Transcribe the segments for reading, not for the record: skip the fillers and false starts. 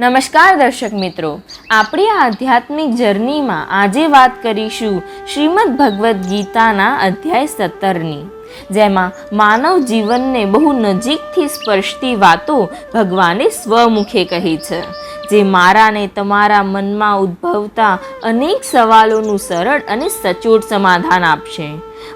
નમસ્કાર દર્શક મિત્રો, આપણી આ આધ્યાત્મિક જર્નીમાં આજે વાત કરીશું શ્રીમદ ભગવદ્ ગીતાના અધ્યાય 17ની, જેમાં માનવ જીવનને બહુ નજીકથી સ્પર્શતી વાતો ભગવાને સ્વમુખે કહી છે, જે મારા ને તમારા મનમાં ઉદ્ભવતા અનેક સવાલોનું સરળ અને સચોટ સમાધાન આપશે.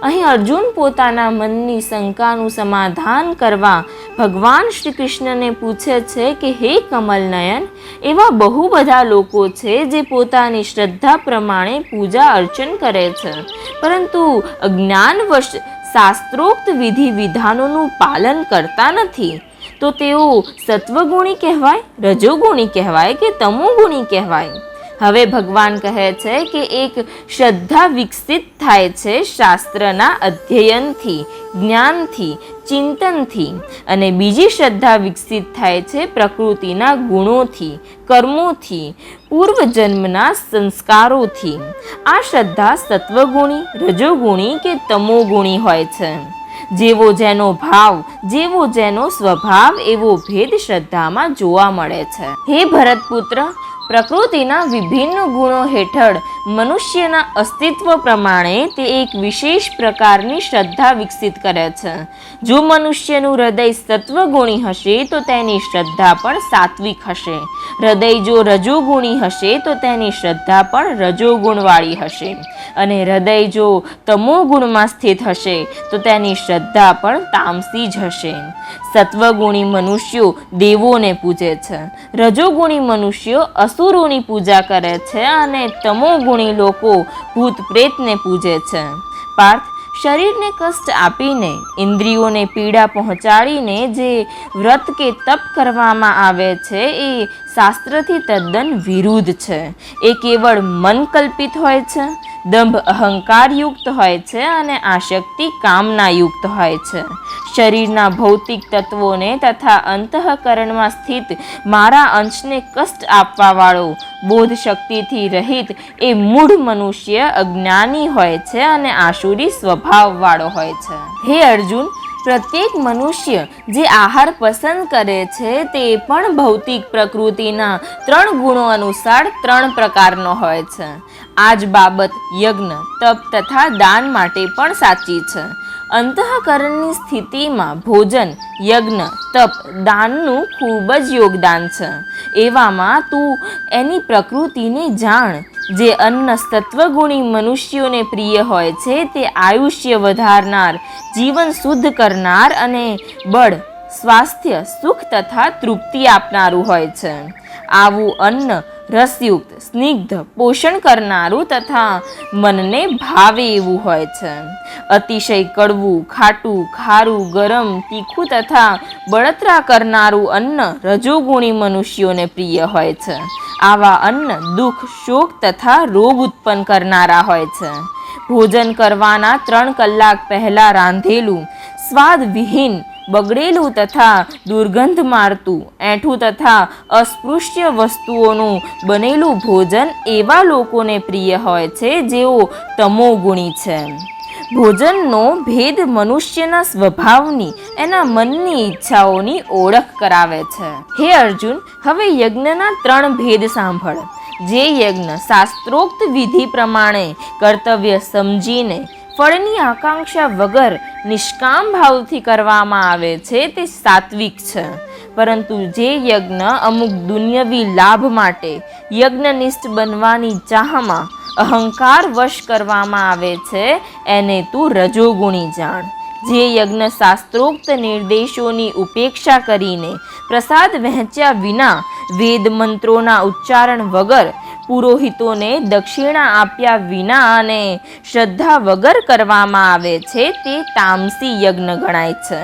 અહીં અર્જુન પોતાના મનની શંકાનું સમાધાન કરવા ભગવાન શ્રી કૃષ્ણને પૂછે છે કે હે કમલનયન, એવા બહુ બધા લોકો છે જે પોતાની શ્રદ્ધા પ્રમાણે પૂજા અર્ચન કરે છે, પરંતુ અજ્ઞાનવશ શાસ્ત્રોક્ત વિધિ વિધાનોનું પાલન કરતા નથી. તો તેઓ સત્વગુણી કહેવાય, રજોગુણી કહેવાય કે તમોગુણી કહેવાય? હવે ભગવાન કહે છે કે એક શ્રદ્ધા વિકસિત થાય છે શાસ્ત્રના અધ્યયનથી, જ્ઞાનથી, ચિંતનથી, અને બીજી શ્રદ્ધા વિકસિત થાય છે પ્રકૃતિના ગુણોથી, કર્મોથી, પૂર્વજન્મના સંસ્કારોથી. આ શ્રદ્ધા સત્વગુણી, રજોગુણી કે તમોગુણી હોય છે. જેવો જેનો ભાવ, જેવો જેનો સ્વભાવ, એવો ભેદ શ્રદ્ધામાં જોવા મળે છે. હે ભરતપુત્ર, પ્રકૃતિના વિભિન્ન ગુણો હેઠળ મનુષ્યના અસ્તિત્વ પ્રમાણે તે એક વિશેષ પ્રકારની શ્રદ્ધા વિકસિત કરે છે. જો મનુષ્યનું હૃદય સત્વગુણી હશે તો તેની શ્રદ્ધા પણ સાત્વિક હશે. હૃદય જો રજોગુણી હશે તો તેની શ્રદ્ધા પણ રજોગુણવાળી હશે. અને હૃદય જો તમોગુણમાં સ્થિત હશે તો તેની શ્રદ્ધા પણ તામસી જ હશે. સત્વગુણી મનુષ્યો દેવોને પૂજે છે, રજોગુણી મનુષ્યો અસુરોની પૂજા કરે છે, અને તમોગુણી લોકો ભૂત પ્રેતને પૂજે છે. પાર્થ, શરીરને કષ્ટ આપીને, ઇન્દ્રિયોને પીડા પહોંચાડીને જે વ્રત કે તપ કરવામાં આવે છે એ શાસ્ત્રથી તદ્દન વિરુદ્ધ છે. એ કેવળ મન કલ્પિત હોય છે, દંભ અહંકારયુક્ત હોય છે અને આશક્તિ કામનાયુક્ત હોય છે. શરીરના ભૌતિક તત્વોને તથા અંતઃકરણમાં સ્થિત મારા અંશને કષ્ટ આપવાવાળો, બોધ શક્તિથી રહિત એ મૂઢ મનુષ્ય અજ્ઞાની હોય છે અને આસુરી સ્વભાવવાળો હોય છે. હે અર્જુન, પ્રત્યેક મનુષ્ય જે આહાર પસંદ કરે છે તે પણ ભૌતિક પ્રકૃતિના 3 ગુણો અનુસાર 3 પ્રકારનો હોય છે. આ જ બાબત યજ્ઞ, તપ તથા દાન માટે પણ સાચી છે. અંતઃકરણની સ્થિતિમાં ભોજન, યજ્ઞ, તપ, દાનનું ખૂબ જ યોગદાન છે. એવામાં તું એની પ્રકૃતિને જાણ. જે અન્ન સત્વગુણી મનુષ્યોને પ્રિય હોય છે તે આયુષ્ય વધારનાર, જીવન શુદ્ધ કરનાર અને બળ, સ્વાસ્થ્ય, સુખ તથા તૃપ્તિ આપનારું હોય છે. આવું અન્ન રસયુક્ત, સ્નિગ્ધ, પોષણ કરનારું તથા મનને ભાવે એવું હોય છે. અતિશય કડવું, ખાટું, ખારું, ગરમ, તીખું તથા બળતરા કરનારું અન્ન રજોગુણી મનુષ્યોને પ્રિય હોય છે. આવા અન્ન દુઃખ, શોક તથા રોગ ઉત્પન્ન કરનારા હોય છે. ભોજન કરવાના 3 કલાક પહેલા રાંધેલું, સ્વાદવિહીન, બગડેલું તથા દુર્ગંધ મારતું, એઠું તથા અસ્પૃશ્ય વસ્તુઓનું બનેલું ભોજન એવા લોકોને પ્રિય હોય છે જેઓ તમોગુણી છે. ભોજનનો ભેદ મનુષ્યના સ્વભાવની, એના મનની ઈચ્છાઓની ઓળખ કરાવે છે. હે અર્જુન, હવે યજ્ઞના 3 ભેદ સાંભળ. જે યજ્ઞ શાસ્ત્રોક્ત વિધિ પ્રમાણે કર્તવ્ય સમજીને ફળની આકાંક્ષા વગર નિષ્કામ ભાવથી કરવામાં આવે છે તે સાત્વિક છે. પરંતુ જે યજ્ઞ અમુક દુન્યવી લાભ માટે, યજ્ઞનિષ્ઠ બનવાની ચાહમાં અહંકાર વશ કરવામાં આવે છે એને તું રજોગુણી જાણ. જે યજ્ઞ શાસ્ત્રોક્ત નિર્દેશોની ઉપેક્ષા કરીને, પ્રસાદ વહેંચ્યા વિના, વેદ મંત્રોના ઉચ્ચારણ વગર, પુરોહિતોને દક્ષિણા આપ્યા વિના અને શ્રદ્ધા વગર કરવામાં આવે છે તે તામસી યજ્ઞ ગણાય છે.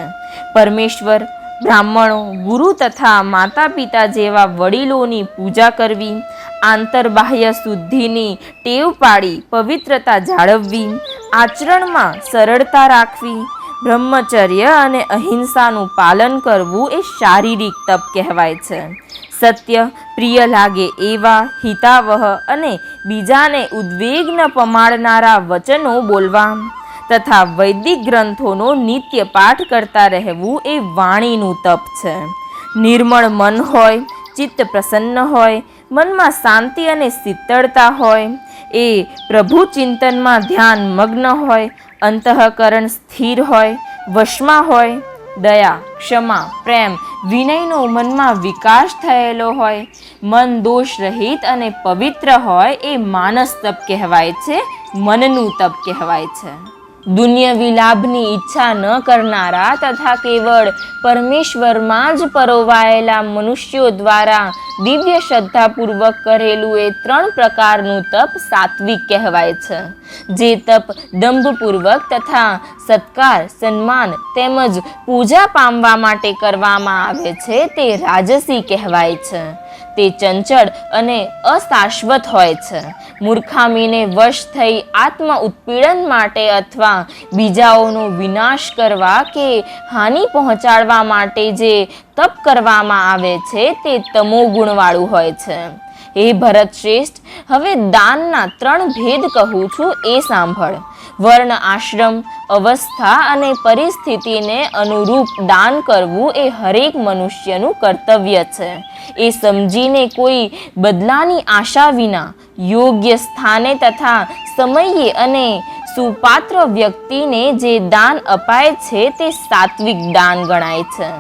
પરમેશ્વર, બ્રાહ્મણો, ગુરુ તથા માતા પિતા જેવા વડીલોની પૂજા કરવી, આંતરબાહ્ય શુદ્ધિની ટેવ પાડી પવિત્રતા જાળવવી, આચરણમાં સરળતા રાખવી, બ્રહ્મચર્ય અને અહિંસાનું પાલન કરવું એ શારીરિક તપ કહેવાય છે. સત્ય, પ્રિય લાગે એવા, હિતાવહ અને બીજાને ઉદ્વેગ ન પમાડનારા વચનો બોલવા તથા વૈદિક ગ્રંથોનો નિત્ય પાઠ કરતા રહેવું એ વાણીનું તપ છે. નિર્મળ મન હોય, ચિત્ત પ્રસન્ન હોય, મનમાં શાંતિ અને શીતળતા હોય, એ પ્રભુ ચિંતનમાં ધ્યાન મગ્ન હોય, અંતઃકરણ સ્થિર હોય, વશમાં હોય, દયા, ક્ષમા, પ્રેમ, વિનયનો મનમાં વિકાસ થયેલો હોય, મન દોષ રહિત અને પવિત્ર હોય, એ માનસ તપ કહેવાય છે, મનનું તપ કહેવાય છે. દુન્યવી લાભની ઈચ્છા ન કરનારા તથા કેવળ પરમેશ્વરમાં જ પરોવાયેલા મનુષ્યો દ્વારા દિવ્ય શ્રદ્ધાપૂર્વક કરેલું એ 3 પ્રકારનું તપ સાત્વિક કહેવાય છે. જે તપ દંભપૂર્વક તથા સત્કાર, સન્માન તેમજ પૂજા પામવા માટે કરવામાં આવે છે તે રાજસી કહેવાય છે. તે ચંચળ અને અશાશ્વત હોય છે. મૂર્ખામીને વશ થઈ આત્મ ઉત્પીડન માટે અથવા બીજાઓનો વિનાશ કરવા કે હાનિ પહોંચાડવા માટે જે તપ કરવામાં આવે છે તે તમોગુણવાળું હોય છે. હે ભરત શ્રેષ્ઠ, હવે દાનના 3 ભેદ કહું છું, એ સાંભળ. વર્ણ, આશ્રમ, અવસ્થા અને પરિસ્થિતિને અનુરૂપ દાન કરવું એ હરેક મનુષ્યનું કર્તવ્ય છે. એ સમજીને કોઈ બદલાની આશા વિના યોગ્ય સ્થાને તથા સમયે અને સુપાત્ર વ્યક્તિને જે દાન અપાય છે તે સાત્વિક દાન ગણાય છે.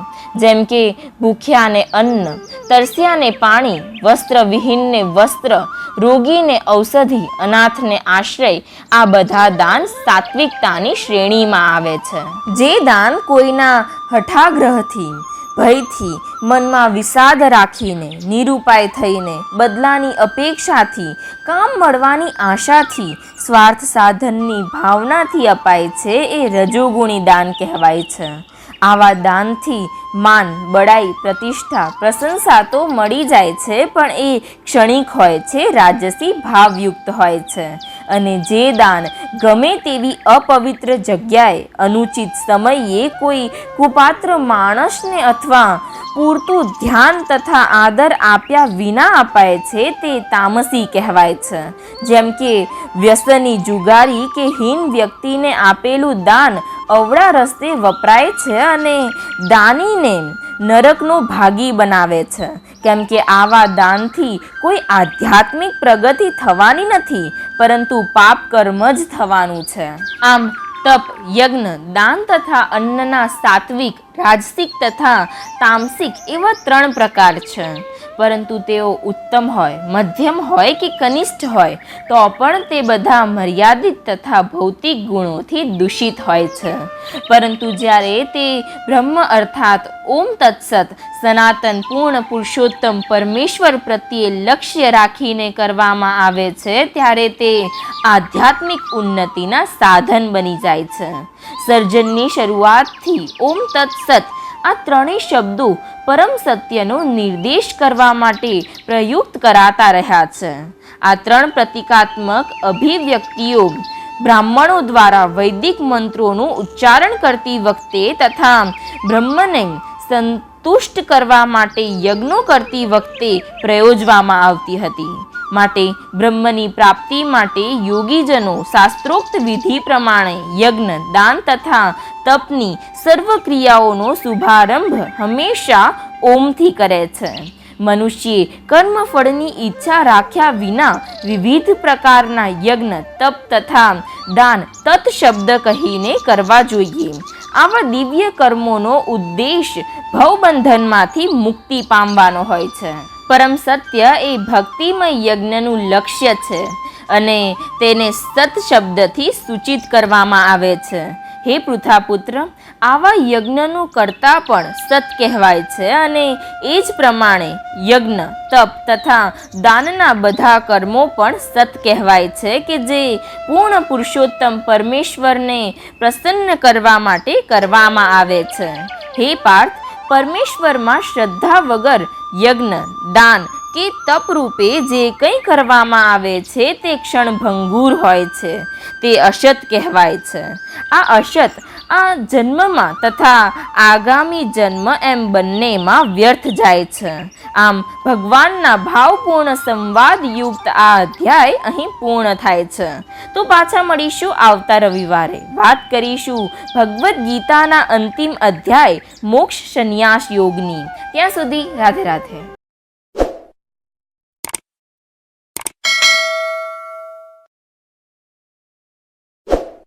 જેમ કે ભૂખ્યાને અન્ન, તરસ્યાને પાણી, વસ્ત્રવિહીનને વસ્ત્ર, રોગીને ઔષધિ, અનાથને આશ્રય, આ બધા દાન સાત્વિકતાની શ્રેણીમાં આવે છે. જે દાન કોઈના હઠાગ્રહથી, ભયથી, મનમાં વિષાદ રાખીને, નિરુપાય થઈને, બદલાની અપેક્ષાથી, કામ મળવાની આશાથી, સ્વાર્થ સાધનની ભાવનાથી અપાય છે એ રજોગુણી દાન કહેવાય છે. આવા દાનથી માન, બડાઈ, પ્રતિષ્ઠા, પ્રશંસા તો મળી જાય છે, પણ એ ક્ષણિક હોય છે, રાજસી ભાવયુક્ત હોય છે. અને જે દાન ગમે તેવી અપવિત્ર જગ્યાએ, અનુચિત સમયે, કોઈ કુપાત્ર માણસને અથવા પૂરતું ધ્યાન તથા આદર આપ્યા વિના અપાય છે તે તામસી કહેવાય છે. જેમ કે વ્યસની, જુગારી કે હીન વ્યક્તિને આપેલું દાન અવળા રસ્તે વપરાય છે અને દાનીને નરકનો ભાગી બનાવે છે. કેમ કે આવા દાનથી કોઈ આધ્યાત્મિક પ્રગતિ થવાની નથી, પરંતુ પાપ કર્મ જ થવાનું છે. આમ તપ, યજ્ઞ, દાન તથા અન્નના સાત્વિક, રાજસિક તથા તામસિક એવા 3 પ્રકાર છે. પરંતુ તેઓ ઉત્તમ હોય, મધ્યમ હોય કે કનિષ્ઠ હોય તો પણ તે બધા મર્યાદિત તથા ભૌતિક ગુણોથી દૂષિત હોય છે. પરંતુ જ્યારે તે બ્રહ્મ અર્થાત ઓમ તત્સત, સનાતન પૂર્ણ પુરુષોત્તમ પરમેશ્વર પ્રત્યે લક્ષ્ય રાખીને કરવામાં આવે છે ત્યારે તે આધ્યાત્મિક ઉન્નતિના સાધન બની જાય છે. સર્જનની શરૂઆતથી ઓમ તત્સત આ 3 શબ્દો પરમ સત્યનો નિર્દેશ કરવા માટે પ્રયુક્ત કરાતા રહ્યા છે. આ 3 પ્રતિકાત્મક અભિવ્યક્તિઓ બ્રાહ્મણો દ્વારા વૈદિક મંત્રોનું ઉચ્ચારણ કરતી વખતે તથા બ્રહ્મને સંતુષ્ટ કરવા માટે યજ્ઞો કરતી વખતે પ્રયોજવામાં આવતી હતી. માટે બ્રહ્મની પ્રાપ્તિ માટે યોગીજનો શાસ્ત્રોક્ત વિધિ પ્રમાણે યજ્ઞ, દાન તથા તપની સર્વ ક્રિયાઓનો શુભારંભ હંમેશા ઓમથી કરે છે. મનુષ્યે કર્મફળની ઈચ્છા રાખ્યા વિના વિવિધ પ્રકારના યજ્ઞ, તપ તથા દાન તત શબ્દ કહીને કરવા જોઈએ. આવા દિવ્ય કર્મોનો ઉદ્દેશ ભવબંધનમાંથી મુક્તિ પામવાનો હોય છે. પરમ સત્ય એ ભક્તિમય યજ્ઞનું લક્ષ્ય છે અને તેને સત શબ્દથી સૂચિત કરવામાં આવે છે. હે પૃથાપુત્ર, આવા યજ્ઞનું કરતા પણ સત કહેવાય છે અને એ જ પ્રમાણે યજ્ઞ, તપ તથા દાનના બધા કર્મો પણ સત કહેવાય છે કે જે પૂર્ણ પુરુષોત્તમ પરમેશ્વરને પ્રસન્ન કરવા માટે કરવામાં આવે છે. હે પાર્થ, પરમેશ્વરમાં શ્રદ્ધા વગર યજ્ઞ, દાન કે તપ રૂપે જે કંઈ કરવામાં આવે છે તે ક્ષણભંગુર હોય છે, તે અસત કહેવાય છે. આ અસત આ જન્મમાં તથા આગામી જન્મ એમ બંનેમાં વ્યર્થ જાય છે. આમ ભગવાનના ભાવપૂર્ણ સંવાદયુક્ત આ અધ્યાય અહીં પૂર્ણ થાય છે. તો પાછા મળીશું આવતા રવિવારે. વાત કરીશું ભગવદ્ ગીતાના અંતિમ અધ્યાય મોક્ષ સંન્યાસ યોગની. ત્યાં સુધી રાધે રાધે.